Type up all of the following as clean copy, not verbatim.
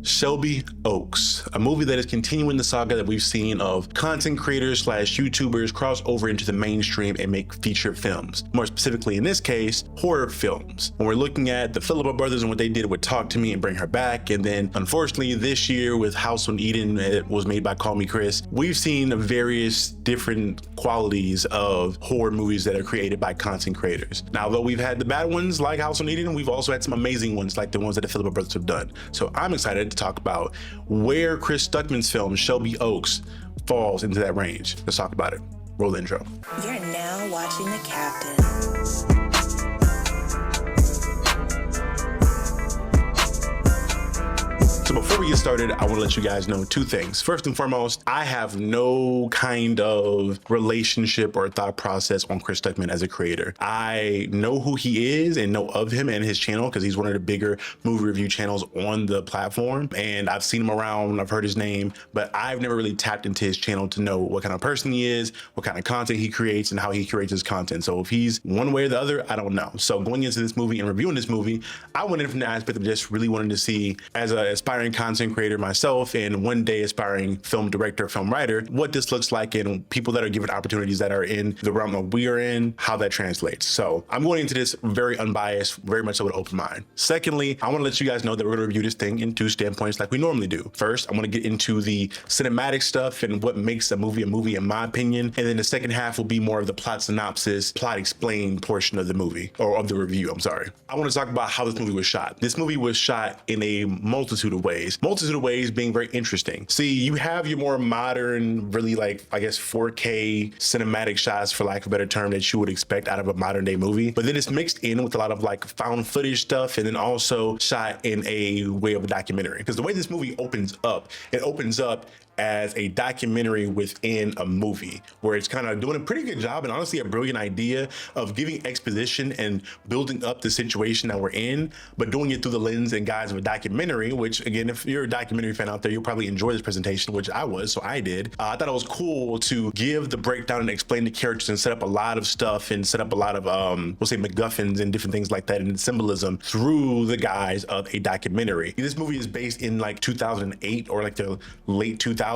Shelby Oaks, a movie that is continuing the saga that we've seen of content creators / YouTubers cross over into the mainstream and make feature films. More specifically, in this case, horror films. When we're looking at the Philippa brothers and what they did with Talk to Me and Bring Her Back, and then unfortunately this year with House on Eden, it was made by Call Me Chris, we've seen various different qualities of horror movies that are created by content creators. Now, although we've had the bad ones like House on Eden, we've also had some amazing ones like the ones that the Philippa brothers have done. So I'm excited to talk about where Chris Stuckman's film Shelby Oaks falls into that range. Let's talk about it. Roll the intro. You're now watching The Captain. So before we get started, I want to let you guys know two things. First and foremost, I have no kind of relationship or thought process on Chris Stuckman as a creator. I know who he is and know of him and his channel because he's one of the bigger movie review channels on the platform. And I've seen him around, I've heard his name, but I've never really tapped into his channel to know what kind of person he is, what kind of content he creates, and how he creates his content. So if he's one way or the other, I don't know. So going into this movie and reviewing this movie, I went in from the aspect of just really wanting to see, as an aspiring content creator myself and one day aspiring film director, film writer, what this looks like and people that are given opportunities that are in the realm that we are in, how that translates. So I'm going into this very unbiased, very much so with an open mind. Secondly, I want to let you guys know that we're going to review this thing in two standpoints like we normally do. First, I want to get into the cinematic stuff and what makes a movie in my opinion. And then the second half will be more of the plot synopsis, plot explained portion of the movie, or of the review, I'm sorry. I want to talk about how this movie was shot. This movie was shot in a multitude of ways being very interesting. See, you have your more modern, really like, I guess, 4K cinematic shots, for lack of a better term, that you would expect out of a modern day movie. But then it's mixed in with a lot of like found footage stuff, and then also shot in a way of a documentary. Because the way this movie opens up, it opens up as a documentary within a movie, where it's kind of doing a pretty good job and honestly a brilliant idea of giving exposition and building up the situation that we're in, but doing it through the lens and guise of a documentary, which again, if you're a documentary fan out there, you'll probably enjoy this presentation, which I was, so I did. I thought it was cool to give the breakdown and explain the characters and set up a lot of stuff and set up a lot of, we'll say MacGuffins and different things like that and symbolism through the guise of a documentary. This movie is based in like 2008 or like the late 2000s.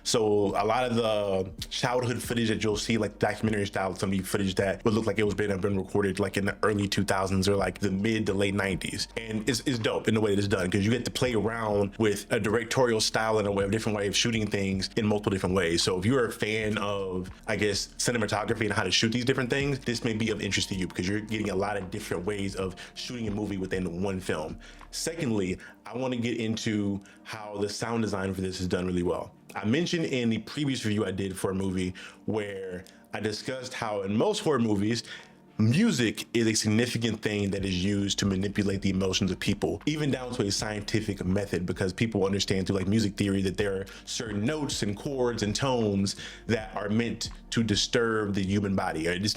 So a lot of the childhood footage that you'll see, like documentary style, some of the footage that would look like it was been recorded like in the early 2000s or like the mid to late 90s. And it's dope in the way that it's done, because you get to play around with a directorial style and a different way of shooting things in multiple different ways. So if you're a fan of, I guess, cinematography and how to shoot these different things, this may be of interest to you because you're getting a lot of different ways of shooting a movie within one film. Secondly, I want to get into how the sound design for this is done really well. I mentioned in the previous review I did for a movie where I discussed how in most horror movies, music is a significant thing that is used to manipulate the emotions of people, even down to a scientific method, because people understand through like music theory that there are certain notes and chords and tones that are meant to disturb the human body. It just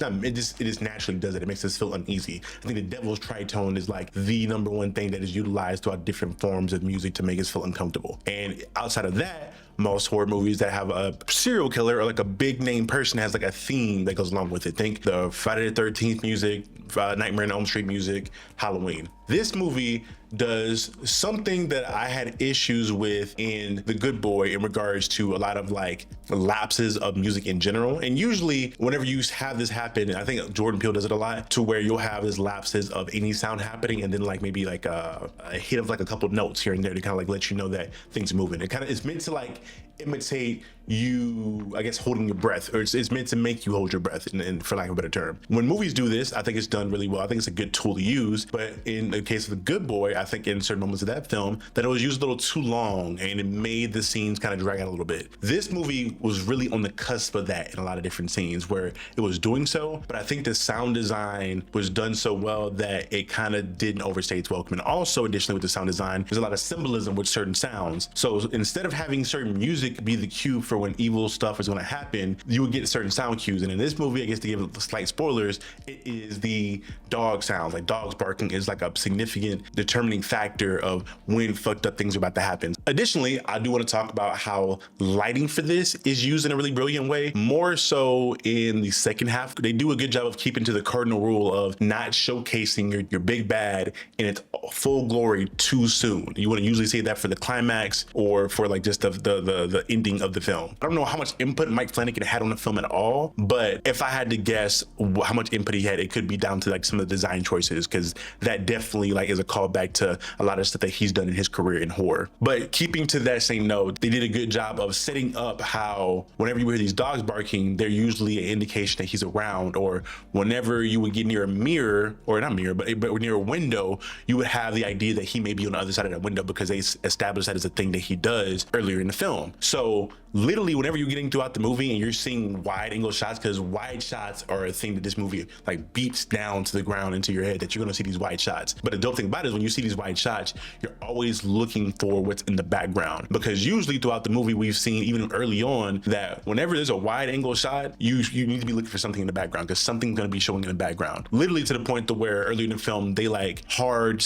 naturally does it. It makes us feel uneasy. I think the devil's tritone is like the number one thing that is utilized throughout different forms of music to make us feel uncomfortable. And outside of that, most horror movies that have a serial killer or like a big name person has like a theme that goes along with it. Think the Friday the 13th music, Nightmare on Elm Street music, Halloween. This movie does something that I had issues with in The Good Boy in regards to a lot of like lapses of music in general. And usually whenever you have this happen, I think Jordan Peele does it a lot, to where you'll have this lapses of any sound happening and then like maybe like a hit of like a couple notes here and there to kind of like let you know that things are moving. It's meant to like imitate you, I guess, holding your breath, or it's meant to make you hold your breath, and for lack of a better term. When movies do this, I think it's done really well. I think it's a good tool to use, but in the case of The Good Boy, I think in certain moments of that film, that it was used a little too long and it made the scenes kind of drag out a little bit. This movie was really on the cusp of that in a lot of different scenes where it was doing so, but I think the sound design was done so well that it kind of didn't overstay its welcome. And also additionally with the sound design, there's a lot of symbolism with certain sounds. So instead of having certain music music be the cue for when evil stuff is going to happen, you would get certain sound cues. And in this movie, I guess to give slight spoilers, it is the dog sounds. Like dogs barking is like a significant determining factor of when fucked up things are about to happen. Additionally, I do want to talk about how lighting for this is used in a really brilliant way. More so in the second half, they do a good job of keeping to the cardinal rule of not showcasing your big bad in its full glory too soon. You want to usually say that for the climax or for like just the ending of the film. I don't know how much input Mike Flanagan had on the film at all, but if I had to guess how much input he had, it could be down to like some of the design choices, because that definitely like is a callback to a lot of stuff that he's done in his career in horror. But keeping to that same note, they did a good job of setting up how whenever you hear these dogs barking, they're usually an indication that he's around, or whenever you would get near a mirror, or not mirror, but near a window, you would have the idea that he may be on the other side of that window, because they established that as a thing that he does earlier in the film. So literally whenever you're getting throughout the movie and you're seeing wide angle shots, because wide shots are a thing that this movie like beats down to the ground into your head, that you're going to see these wide shots. But the dope thing about it is when you see these wide shots, you're always looking for what's in the background, because usually throughout the movie we've seen even early on that whenever there's a wide angle shot, you need to be looking for something in the background, because something's going to be showing in the background, literally to the point to where early in the film they like hard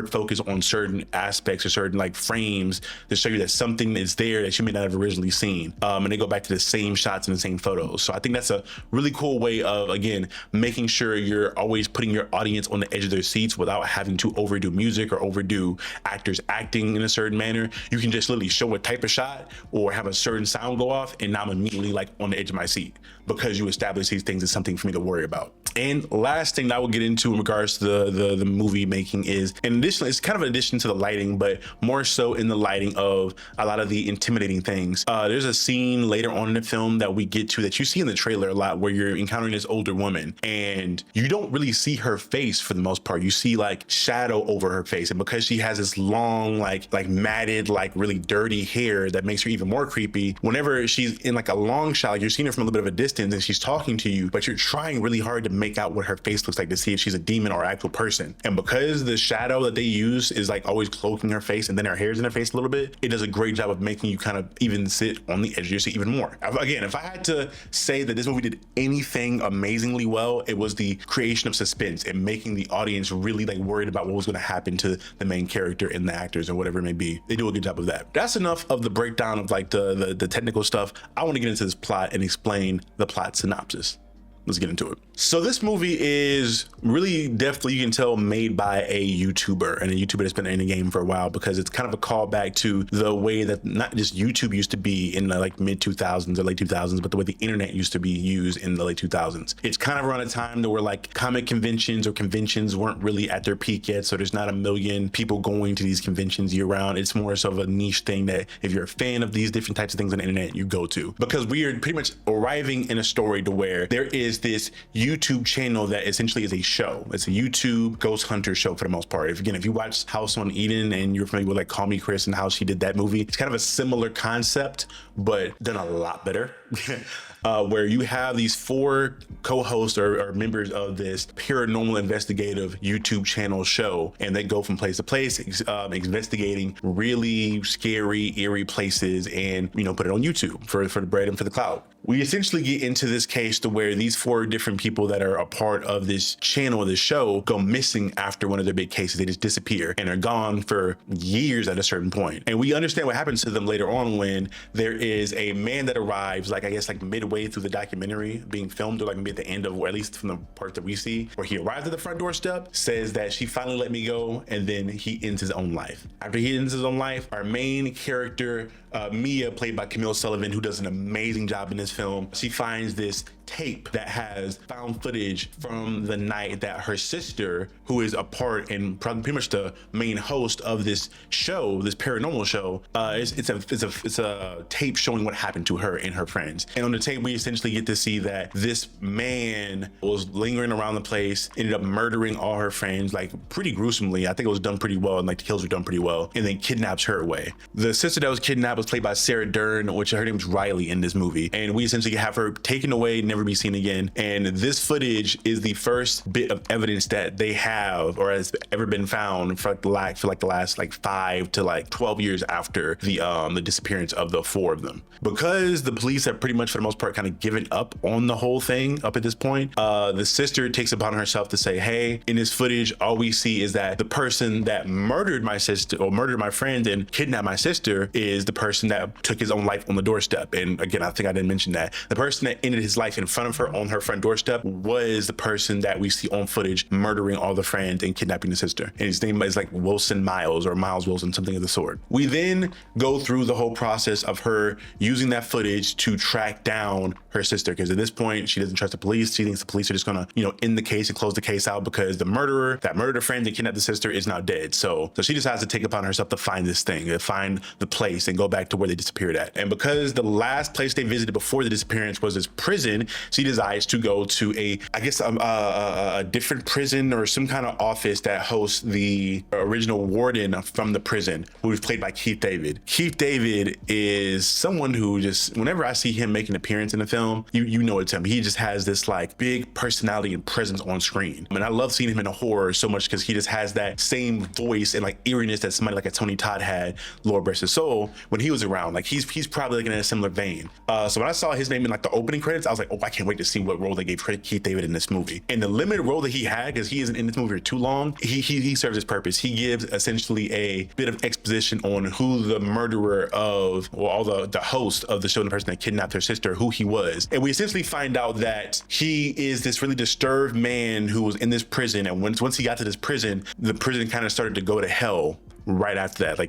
focus on certain aspects or certain like frames to show you that something is there that you may not have originally seen, and they go back to the same shots and the same photos. So I think that's a really cool way of, again, making sure you're always putting your audience on the edge of their seats without having to overdo music or overdo actors acting in a certain manner. You can just literally show a type of shot or have a certain sound go off, and now I'm immediately like on the edge of my seat, because you establish these things as something for me to worry about. And last thing that I will get into in regards to the movie making is, and additionally, it's kind of an addition to the lighting, but more so in the lighting of a lot of the intimidating things. There's a scene later on in the film that we get to that you see in the trailer a lot, where you're encountering this older woman and you don't really see her face for the most part. You see like shadow over her face, and because she has this long like matted like really dirty hair that makes her even more creepy. Whenever she's in like a long shot, like you're seeing her from a little bit of a distance and she's talking to you, but you're trying really hard to make out what her face looks like to see if she's a demon or actual person. And because the shadow that they use is like always cloaking her face and then her hair's in her face a little bit, it does a great job of making you kind of even sit on the edge of your seat even more. Again, if I had to say that this movie did anything amazingly well, it was the creation of suspense and making the audience really like worried about what was going to happen to the main character and the actors or whatever it may be. They do a good job of that. That's enough of the breakdown of like the technical stuff. I want to get into this plot and explain the plot synopsis. Let's get into it. So this movie is really definitely, you can tell, made by a YouTuber, and a YouTuber that's been in the game for a while, because it's kind of a callback to the way that not just YouTube used to be in the like mid 2000s or late 2000s, but the way the internet used to be used in the late 2000s. It's kind of around a time where like comic conventions or conventions weren't really at their peak yet, so there's not a million people going to these conventions year round. It's more so of a niche thing that if you're a fan of these different types of things on the internet, you go to, because we are pretty much arriving in a story to where there is this YouTube channel that essentially is a show. It's a YouTube ghost hunter show for the most part. If you watch House on Eden and you're familiar with like Call Me Chris and how she did that movie, it's kind of a similar concept, but done a lot better. Where you have these 4 co-hosts or members of this paranormal investigative YouTube channel show, and they go from place to place investigating really scary, eerie places, and put it on YouTube for the bread and for the clout. We essentially get into this case to where these 4 different people that are a part of this channel, this show, go missing after one of their big cases. They just disappear and are gone for years at a certain point. And we understand what happens to them later on when there is a man that arrives, like I guess like midway through the documentary being filmed, or like maybe at the end of, or at least from the part that we see, where he arrives at the front doorstep, says that she finally let me go, and then he ends his own life. After he ends his own life, our main character, Mia, played by Camille Sullivan, who does an amazing job in this film, she finds this tape that has found footage from the night that her sister, who is a part and pretty much the main host of this show, this paranormal show, it's a tape showing what happened to her and her friends. And on the tape, we essentially get to see that this man was lingering around the place, ended up murdering all her friends, like pretty gruesomely. I think it was done pretty well, and like the kills were done pretty well, and then kidnaps her away. The sister that was kidnapped was played by Sarah Dern, which her name's Riley in this movie, and we essentially have her taken away, never never be seen again. And this footage is the first bit of evidence that they have or has ever been found for the last 5 to 12 years after the disappearance of the 4 of them. Because the police have pretty much for the most part kind of given up on the whole thing up at this point, the sister takes upon herself to say, hey, in this footage, all we see is that the person that murdered my sister or murdered my friend and kidnapped my sister is the person that took his own life on the doorstep. And again, I think I didn't mention that. The person that ended his life in front of her on her front doorstep was the person that we see on footage murdering all the friends and kidnapping the sister. And his name is like Wilson Miles or Miles Wilson, something of the sort. We then go through the whole process of her using that footage to track down her sister, because at this point she doesn't trust the police. She thinks the police are just gonna, end the case and close the case out because the murderer that murdered her friend and kidnapped the sister is now dead. So she decides to take upon herself to find this thing, to find the place and go back to where they disappeared at. And because the last place they visited before the disappearance was this prison, she decides to go to a different prison or some kind of office that hosts the original warden from the prison, who is played by Keith David. Keith David is someone who just, whenever I see him make an appearance in the film, you know it's him. He just has this big personality and presence on screen. I mean, I love seeing him in a horror so much because he just has that same voice and eeriness that somebody like a Tony Todd had, Lord rest his soul, when he was around. He's probably in a similar vein. So when I saw his name in the opening credits, I was like, oh, I can't wait to see what role they gave Keith David in this movie. And the limited role that he had, because he isn't in this movie for too long, he serves his purpose. He gives essentially a bit of exposition on who the murderer of, or the host of the show, the person that kidnapped her sister, who he was. And we essentially find out that he is this really disturbed man who was in this prison. And once he got to this prison, the prison kind of started to go to hell right after that,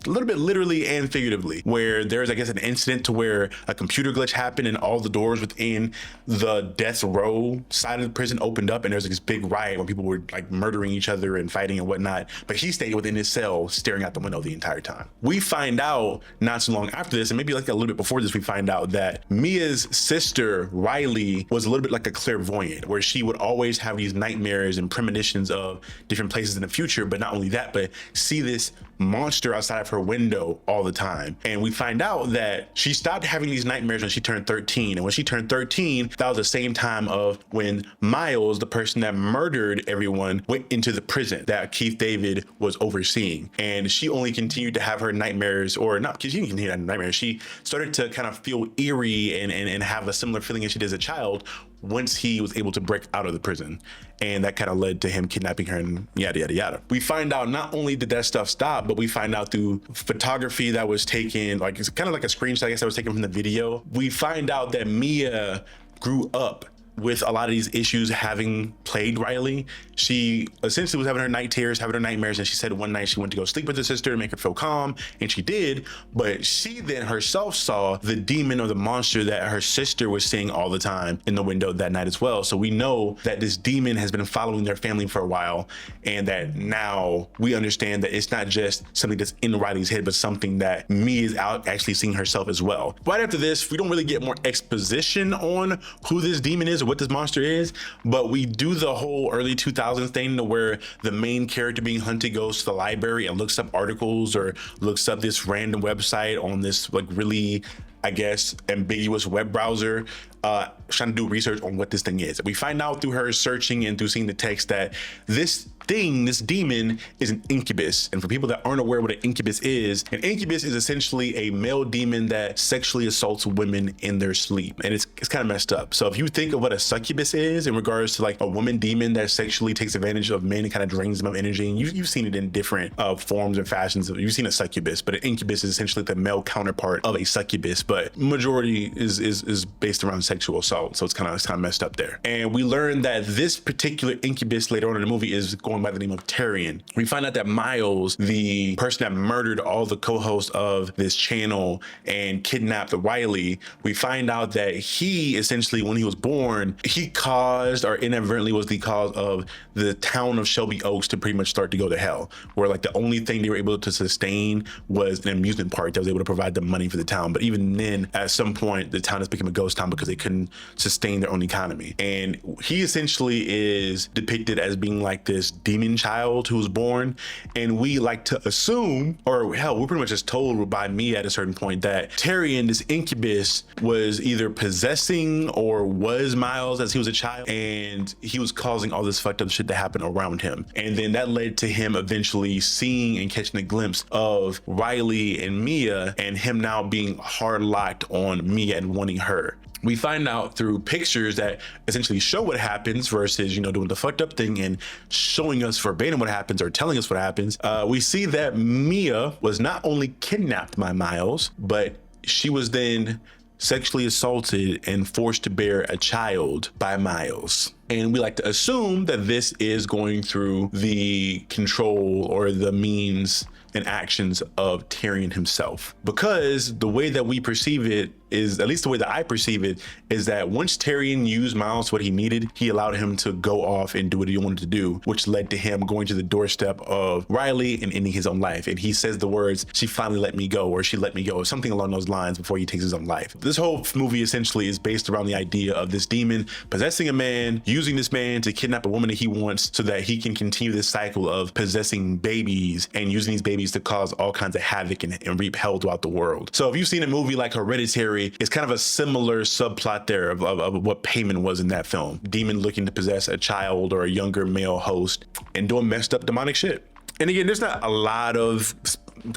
a little bit literally and figuratively, where there's, I guess, an incident to where a computer glitch happened and all the doors within the death row side of the prison opened up, and there's this big riot where people were murdering each other and fighting and whatnot, but he stayed within his cell staring out the window the entire time. We find out not so long after this, and maybe a little bit before this, we find out that Mia's sister Riley was a little bit like a clairvoyant, where she would always have these nightmares and premonitions of different places in the future, but not only that, but see this monster outside of her window all the time. And we find out that she stopped having these nightmares when she turned 13. And when she turned 13, that was the same time of when Miles, the person that murdered everyone, went into the prison that Keith David was overseeing. And she only continued to have her nightmares, or not, because she didn't continue to have nightmares. She started to kind of feel eerie and have a similar feeling as she did as a child once he was able to break out of the prison. And that kind of led to him kidnapping her and yada, yada, yada. We find out not only did that stuff stop, but we find out through photography that was taken, it's kind of like a screenshot, I guess, that was taken from the video. We find out that Mia grew up with a lot of these issues having plagued Riley. She essentially was having her night terrors, having her nightmares, and she said one night she went to go sleep with her sister to make her feel calm, and she did, but she then herself saw the demon or the monster that her sister was seeing all the time in the window that night as well. So we know that this demon has been following their family for a while, and that now we understand that it's not just something that's in Riley's head, but something that Mia is out actually seeing herself as well. Right after this, we don't really get more exposition on who this demon is or what this monster is, but we do the whole early 2000s thing to where the main character being hunted goes to the library and looks up articles or looks up this random website on this really, I guess, ambiguous web browser, trying to do research on what this thing is. We find out through her searching and through seeing the text that this demon is an incubus. And for people that aren't aware what an incubus is essentially a male demon that sexually assaults women in their sleep. And it's kind of messed up. So if you think of what a succubus is in regards to a woman demon that sexually takes advantage of men and kind of drains them of energy, and you've seen it in different forms and fashions. You've seen a succubus, but an incubus is essentially the male counterpart of a succubus, but majority is based around sexual assault. So it's kind of messed up there. And we learn that this particular incubus later on in the movie is going by the name of Tyrion. We find out that Miles, the person that murdered all the co-hosts of this channel and kidnapped Riley, we find out that he essentially, when he was born, he caused or inadvertently was the cause of the town of Shelby Oaks to pretty much start to go to hell, where the only thing they were able to sustain was an amusement park that was able to provide the money for the town. But even then, at some point, the town has become a ghost town because they couldn't sustain their own economy. And he essentially is depicted as being like this demon child who was born. And we like to assume, or hell, we're pretty much just told by Mia at a certain point that Tyrion, this incubus, was either possessing or was Miles as he was a child. And he was causing all this fucked up shit to happen around him. And then that led to him eventually seeing and catching a glimpse of Riley and Mia, and him now being hard locked on Mia and wanting her. We find out through pictures that essentially show what happens versus, doing the fucked up thing and showing us verbatim what happens or telling us what happens. We see that Mia was not only kidnapped by Miles, but she was then sexually assaulted and forced to bear a child by Miles. And we like to assume that this is going through the control or the means and actions of Tyrion himself. Because the way that we perceive it is, at least the way that I perceive it, is that once Tyrion used Miles what he needed, he allowed him to go off and do what he wanted to do, which led to him going to the doorstep of Riley and ending his own life. And he says the words, "She finally let me go," or "She let me go," or something along those lines before he takes his own life. This whole movie essentially is based around the idea of this demon possessing a man, using this man to kidnap a woman that he wants so that he can continue this cycle of possessing babies and using these babies to cause all kinds of havoc and reap hell throughout the world. So if you've seen a movie like Hereditary, it's kind of a similar subplot there of what Payman was in that film. Demon looking to possess a child or a younger male host and doing messed up demonic shit. And again, there's not a lot of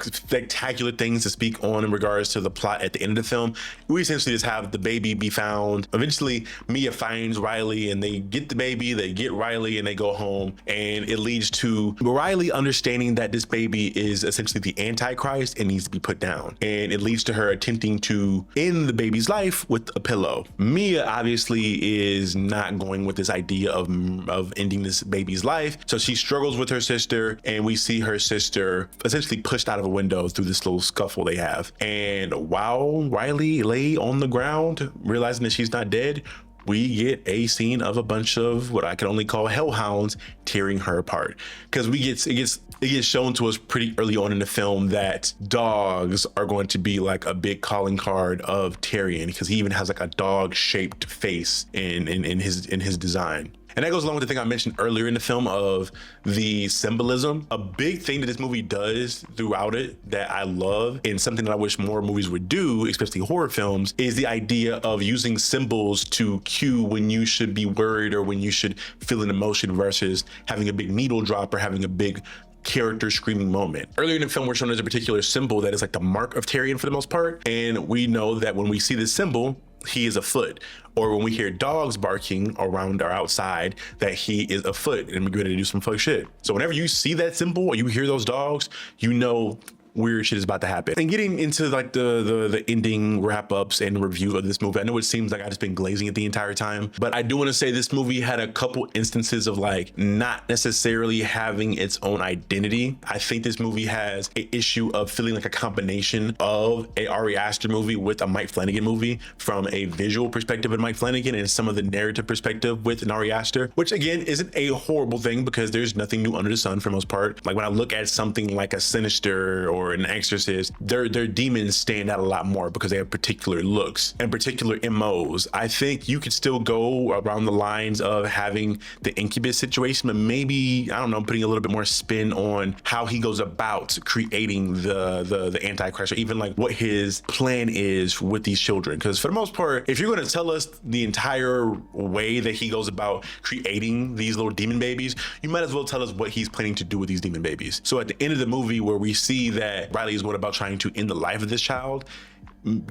spectacular things to speak on in regards to the plot at the end of the film. We essentially just have the baby be found. Eventually, Mia finds Riley and they get the baby, they get Riley, and they go home. And it leads to Riley understanding that this baby is essentially the Antichrist and needs to be put down. And it leads to her attempting to end the baby's life with a pillow. Mia obviously is not going with this idea of ending this baby's life. So she struggles with her sister, and we see her sister essentially pushed out of a window through this little scuffle they have. And while Riley lay on the ground, realizing that she's not dead, we get a scene of a bunch of what I can only call hellhounds tearing her apart. Because it gets shown to us pretty early on in the film that dogs are going to be like a big calling card of Tyrion, because he even has like a dog-shaped face in his design. And that goes along with the thing I mentioned earlier in the film of the symbolism. A big thing that this movie does throughout it that I love, and something that I wish more movies would do, especially horror films, is the idea of using symbols to cue when you should be worried or when you should feel an emotion versus having a big needle drop or having a big character screaming moment. Earlier in the film, we're shown there's a particular symbol that is like the mark of Tyrion for the most part. And we know that when we see this symbol, he is afoot. Or when we hear dogs barking around or outside, that he is afoot and we're ready to do some fuck shit. So whenever you see that symbol or you hear those dogs, you know weird shit is about to happen. And getting into like the ending wrap ups and review of this movie, I know it seems like I've just been glazing it the entire time, but I do want to say this movie had a couple instances of like not necessarily having its own identity. I think this movie has an issue of feeling like a combination of a Ari Aster movie with a Mike Flanagan movie, from a visual perspective of Mike Flanagan and some of the narrative perspective with an Ari Aster, which again isn't a horrible thing because there's nothing new under the sun for the most part. Like when I look at something like a Sinister or an Exorcist, their demons stand out a lot more because they have particular looks and particular MOs. I think you could still go around the lines of having the incubus situation, but maybe, I don't know, putting a little bit more spin on how he goes about creating the Antichrist, or even like what his plan is with these children. Because for the most part, if you're going to tell us the entire way that he goes about creating these little demon babies, you might as well tell us what he's planning to do with these demon babies. So at the end of the movie, where we see that Riley is going about trying to end the life of this child,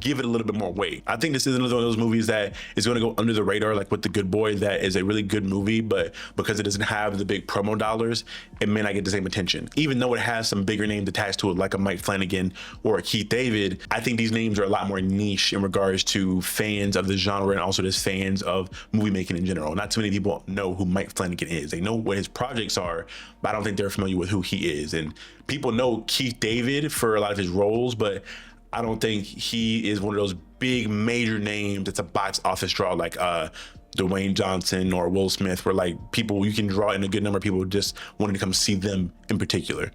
give it a little bit more weight. I think this is another one of those movies that is going to go under the radar, like with The Good Boy, that is a really good movie, but because it doesn't have the big promo dollars, it may not get the same attention. Even though it has some bigger names attached to it, like a Mike Flanagan or a Keith David, I think these names are a lot more niche in regards to fans of the genre and also just fans of movie making in general. Not too many people know who Mike Flanagan is. They know what his projects are, but I don't think they're familiar with who he is. And people know Keith David for a lot of his roles, but I don't think he is one of those big major names that's a box office draw like Dwayne Johnson or Will Smith, where like people, you can draw in a good number of people just wanting to come see them in particular.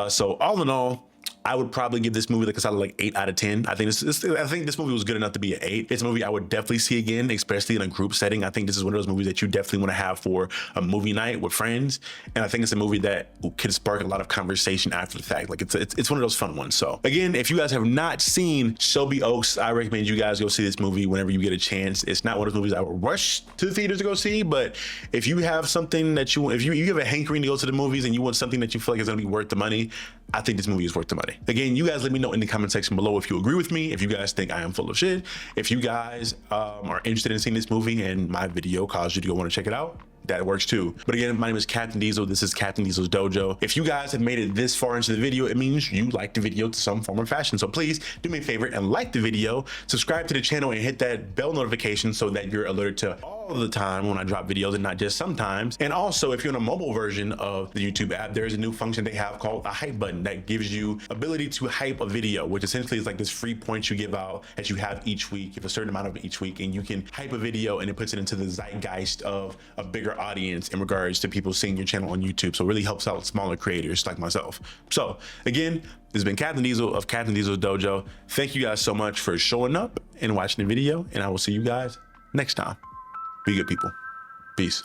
So all in all, I would probably give this movie like a solid like 8 out of 10. I think this movie was good enough to be an 8. It's a movie I would definitely see again, especially in a group setting. I think this is one of those movies that you definitely want to have for a movie night with friends. And I think it's a movie that could spark a lot of conversation after the fact. Like it's one of those fun ones. So again, if you guys have not seen Shelby Oaks, I recommend you guys go see this movie whenever you get a chance. It's not one of those movies I would rush to the theaters to go see, but if you have something that if you have a hankering to go to the movies and you want something that you feel like is going to be worth the money, I think this movie is worth the money. Again, you guys let me know in the comment section below if you agree with me, if you guys think I am full of shit, if you guys are interested in seeing this movie and my video caused you to go want to check it out. That works too. But again, my name is Captain Diesel. This is Captain Diesel's Dojo. If you guys have made it this far into the video, it means you like the video to some form or fashion. So please do me a favor and like the video, subscribe to the channel, and hit that bell notification so that you're alerted to all the time when I drop videos and not just sometimes. And also, if you're in a mobile version of the YouTube app, there's a new function they have called the hype button that gives you ability to hype a video, which essentially is like this free points you give out that you have each week. You have a certain amount of each week, and you can hype a video and it puts it into the zeitgeist of a bigger audience in regards to people seeing your channel on YouTube. So it really helps out smaller creators like myself. So again, this has been Captain Diesel of Captain Diesel's Dojo. Thank you guys so much for showing up and watching the video, and I will see you guys next time. Be good people. Peace.